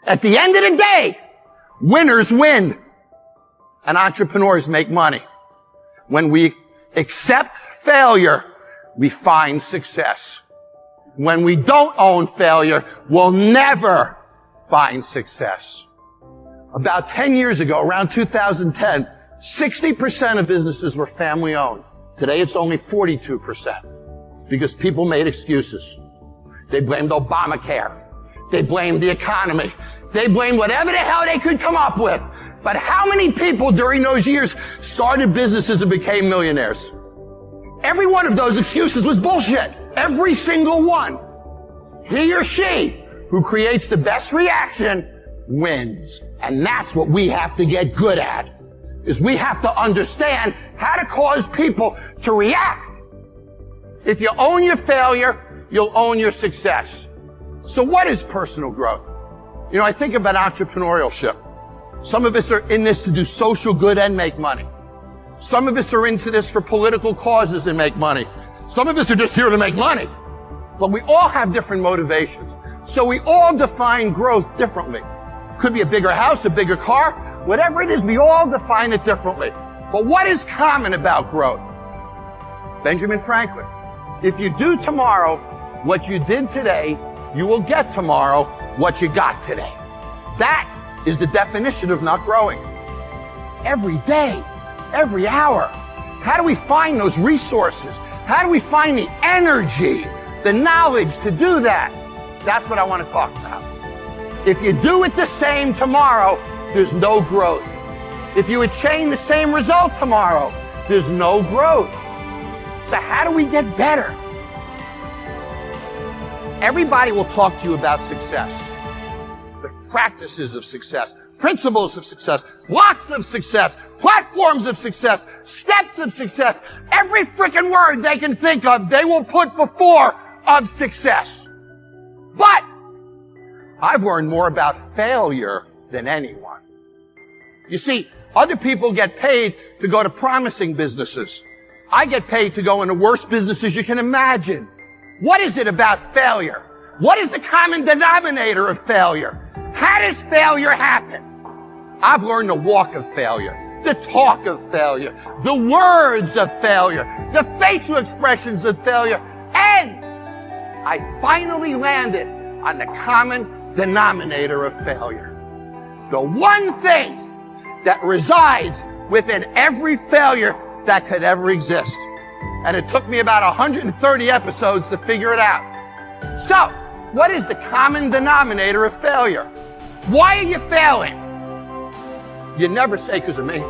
At the end of the day, winners win and entrepreneurs make money. When we accept failure, we find success. When we don't own failure, we'll never find success. About 10 years ago, around 2010, 60% of businesses were family owned. Today it's only 42% because people made excuses. They blamed Obamacare. They blamed the economy. They blamed whatever the hell they could come up with. But how many people during those years started businesses and became millionaires? Every one of those excuses was bullshit. Every single one. He or she who creates the best reaction wins. And that's what we have to get good at, is we have to understand how to cause people to react. If you own your failure, you'll own your success. So what is personal growth? You know, I think about entrepreneurship. Some of us are in this to do social good and make money. Some of us are into this for political causes and make money. Some of us are just here to make money. But we all have different motivations. So we all define growth differently. Could be a bigger house, a bigger car, whatever it is, we all define it differently. But what is common about growth? Benjamin Franklin. If you do tomorrow what you did today, you will get tomorrow what you got today. That is the definition of not growing. Every day, every hour. How do we find those resources? How do we find the energy, the knowledge to do that? That's what I want to talk about. If you do it the same tomorrow, there's no growth. If you attain the same result tomorrow, there's no growth. So how do we get better? Everybody will talk to you about success. The practices of success, principles of success, blocks of success, platforms of success, steps of success. Every freaking word they can think of, they will put before of success. But I've learned more about failure than anyone. You see, other people get paid to go to promising businesses. I get paid to go into worst businesses you can imagine. What is it about failure? What is the common denominator of failure? How does failure happen? I've learned the walk of failure, the talk of failure, the words of failure, the facial expressions of failure, and I finally landed on the common denominator of failure. The one thing that resides within every failure that could ever exist. And it took me about 130 episodes to figure it out. So, what is the common denominator of failure? Why are you failing? You never say because of me.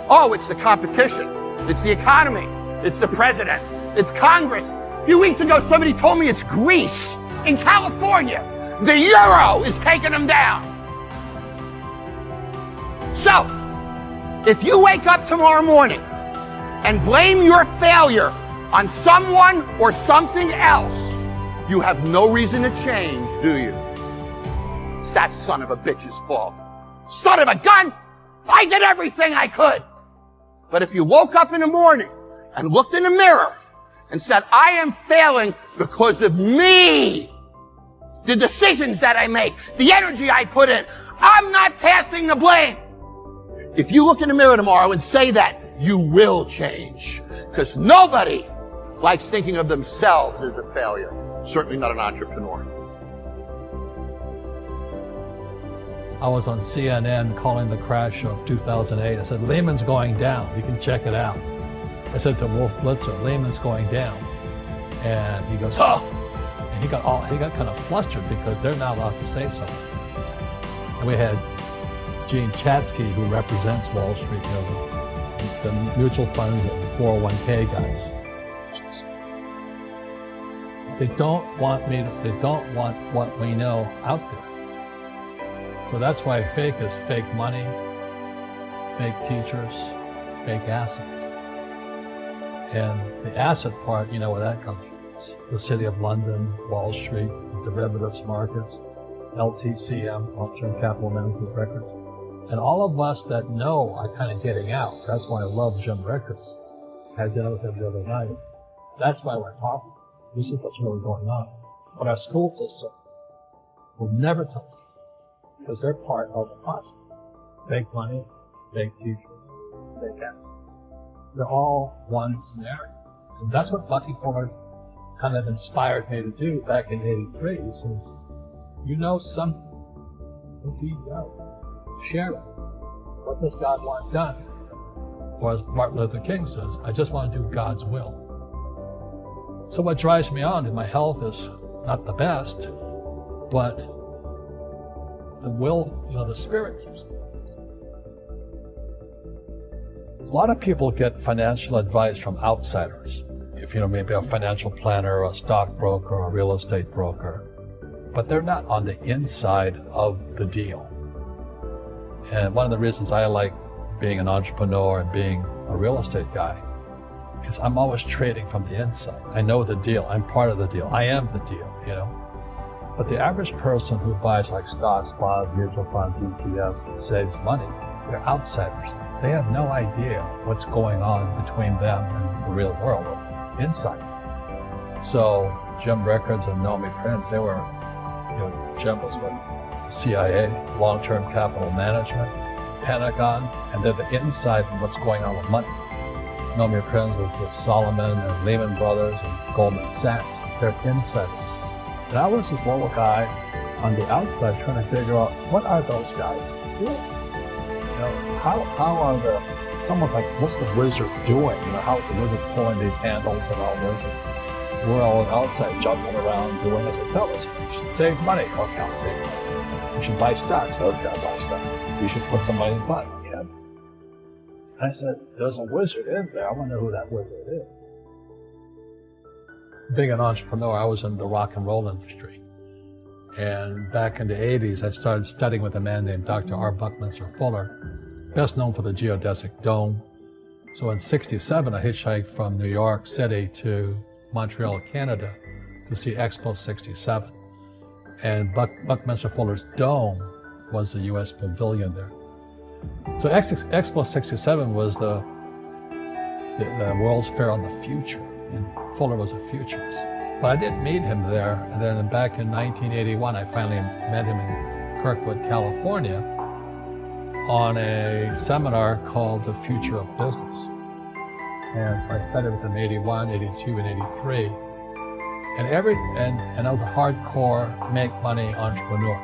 Oh, it's the competition. It's the economy. It's the president. It's Congress. A few weeks ago, somebody told me it's Greece in California. The euro is taking them down. So, if you wake up tomorrow morning and blame your failure on someone or something else, you have no reason to change, do you? It's that son of a bitch's fault. Son of a gun! I did everything I could! But if you woke up in the morning and looked in the mirror and said, I am failing because of me, the decisions that I make, the energy I put in, I'm not passing the blame. If you look in the mirror tomorrow and say that, you will change. Because nobody likes thinking of themselves as a failure. Certainly not an entrepreneur. I was on CNN calling the crash of 2008. I said, Lehman's going down. You can check it out. I said to Wolf Blitzer, Lehman's going down. And he goes, oh! And he got kind of flustered because they're not allowed to say something. And we had Gene Chatsky, who represents Wall Street, you know, the mutual funds and the 401k guys. They don't want what we know out there. So that's why fake is fake money, fake teachers, fake assets. And the asset part, you know where that comes from. It's the City of London, Wall Street, derivatives markets, LTCM, long-term capital management records. And all of us that know are kind of getting out. That's why I love Jim Rickards. I had dinner with him the other night. That's why we're talking. This is what's really going on. But our school system will never tell us because they're part of us. Fake money, fake teachers, fake actors. They're all one scenario. And that's what Bucky Fuller kind of inspired me to do back in '83. He says, you know something. What do you know? Share it. What does God want done? Or as Martin Luther King says, I just want to do God's will. So what drives me on is my health is not the best, but the will, the spirit keeps me. A lot of people get financial advice from outsiders. If maybe a financial planner or a stockbroker or a real estate broker, but they're not on the inside of the deal. And one of the reasons I like being an entrepreneur and being a real estate guy is I'm always trading from the inside. I know the deal. I'm part of the deal. I am the deal, But the average person who buys like stocks, bonds, mutual funds, ETFs, and saves money, they're outsiders. They have no idea what's going on between them and the real world, inside. So Jim Rickards and Naomi Prince, they were, Jim was with CIA, long-term capital management, Pentagon, and they're the inside of what's going on with money. Naomi Prince was with Solomon and Lehman Brothers and Goldman Sachs. They're insiders. And I was this little guy on the outside trying to figure out what are those guys doing? How are it's almost like, what's the wizard doing? How is the wizard pulling these handles and all this? And we're all outside jumping around doing this. They tell us, you should save money. Okay, I'll save money. You should buy stocks. Okay, I'll buy stocks. You should put some money in the fund. Yeah. I said, there's a wizard in there. I wonder who that wizard is. Being an entrepreneur, I was in the rock and roll industry. And back in the 80s, I started studying with a man named Dr. R. Buckminster Fuller, best known for the geodesic dome. So in '67, I hitchhiked from New York City to Montreal, Canada, to see Expo 67. And Buckminster Fuller's dome was the U.S. pavilion there. So Expo 67 was the World's Fair on the Future, and Fuller was a futurist. But I didn't meet him there, and then back in 1981, I finally met him in Kirkwood, California, on a seminar called The Future of Business. And I studied with him in 81, 82, and 83. And I was a hardcore make money entrepreneur.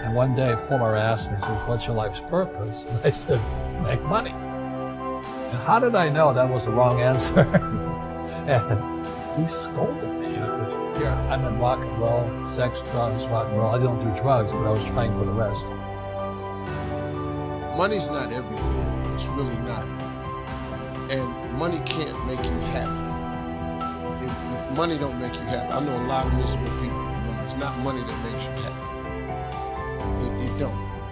And one day Fuller asked me, he says, what's your life's purpose? And I said, make money. And how did I know that was the wrong answer? And he scolded me. Because here, I'm in rock and roll, sex, drugs, rock and roll. I don't do drugs, but I was trying for the rest. Money's not everything. It's really not. And money can't make you happy. If money don't make you happy, I know a lot of miserable people. It's not money that makes you happy. It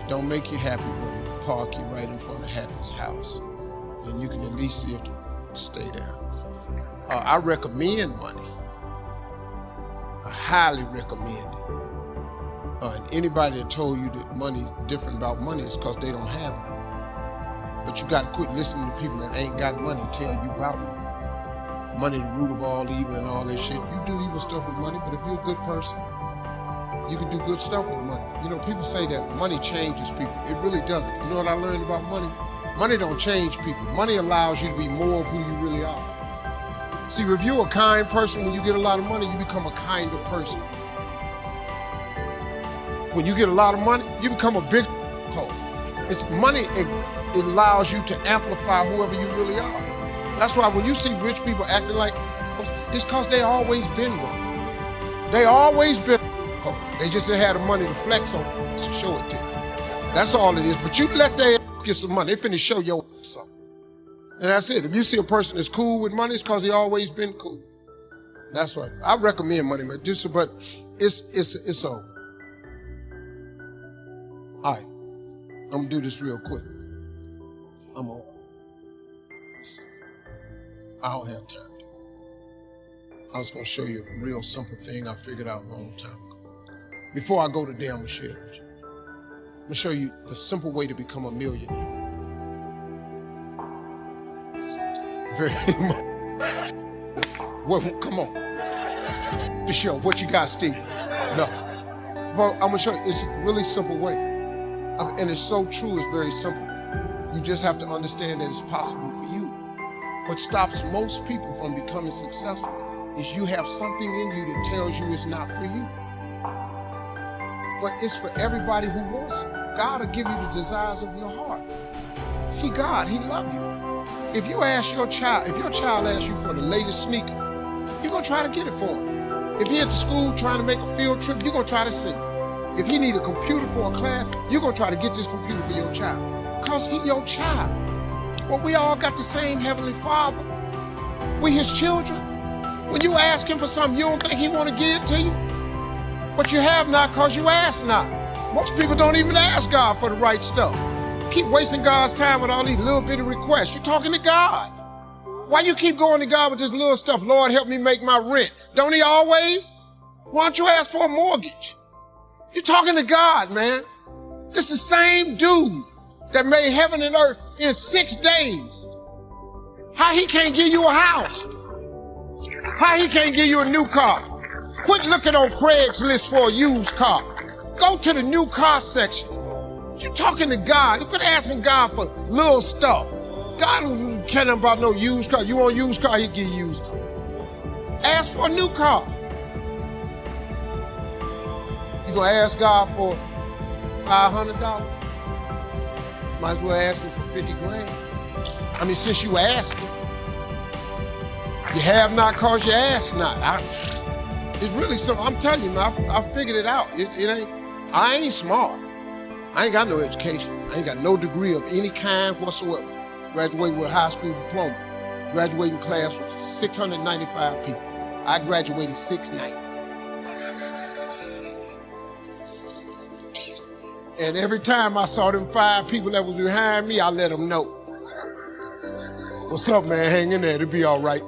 don't make you happy when you park you right in front of Happy's house. And you can at least see if you stay there. I recommend money. I highly recommend it. And anybody that told you that money different about money is because they don't have money. But you got to quit listening to people that ain't got money tell you about it. Money the root of all evil and all that shit. You do evil stuff with money, but if you're a good person, you can do good stuff with money. People say that money changes people. It really doesn't. You know what I learned about money? Money don't change people. Money allows you to be more of who you really are. See, if you're a kind person, when you get a lot of money, you become a kinder person. When you get a lot of money, you become a big hole. It's money, it allows you to amplify whoever you really are. That's why when you see rich people acting like, it's because they always been one. They always been one. They just didn't have the money to flex on to show it to you. That's all it is. But you let their get some money, they finna show your something. And that's it. If you see a person that's cool with money, it's because he always been cool. That's right. I recommend money, but it's all right. I'm gonna do this real quick. I don't have time. I was gonna show you a real simple thing I figured out a long time ago. Before I go today, I'm gonna share it with you. I'm gonna show you the simple way to become a millionaire. Very much. Well, come on. The show. What you got, Steve? No. Well, I'm gonna show you. It's a really simple way. And it's so true, it's very simple. You just have to understand that it's possible for you. What stops most people from becoming successful is you have something in you that tells you it's not for you. But it's for everybody who wants it. God will give you the desires of your heart. God, He loves you. If you ask your child, if your child asks you for the latest sneaker, you're gonna try to get it for him. If he at the school trying to make a field trip, you're gonna try to send it. If he need a computer for a class, you're gonna try to get this computer for your child. Because he your child. Well, we all got the same Heavenly Father. We His children. When you ask Him for something you don't think He want to give to you, but you have not because you ask not. Most people don't even ask God for the right stuff. Keep wasting God's time with all these little bitty requests. You're talking to God. Why you keep going to God with this little stuff? Lord, help me make my rent. Don't He always? Why don't you ask for a mortgage? You're talking to God, man. This is the same dude that made heaven and earth in 6 days. How He can't give you a house? How He can't give you a new car? Quit looking on Craigslist for a used car. Go to the new car section. You're talking to God. You quit asking God for little stuff. God don't care nothing about no used car. You want a used car, He'll give you a used car. Ask for a new car. You gonna ask God for $500? Might as well ask Him for 50 grand. I mean, since you asking, you have not cause you ask not. It's really simple. I'm telling you, man, I figured it out. I ain't smart. I ain't got no education. I ain't got no degree of any kind whatsoever. Graduated with a high school diploma. Graduating class with 695 people. I graduated 690. And every time I saw them 5 people that was behind me, I let them know. What's up, man? Hang in there. It'll be all right.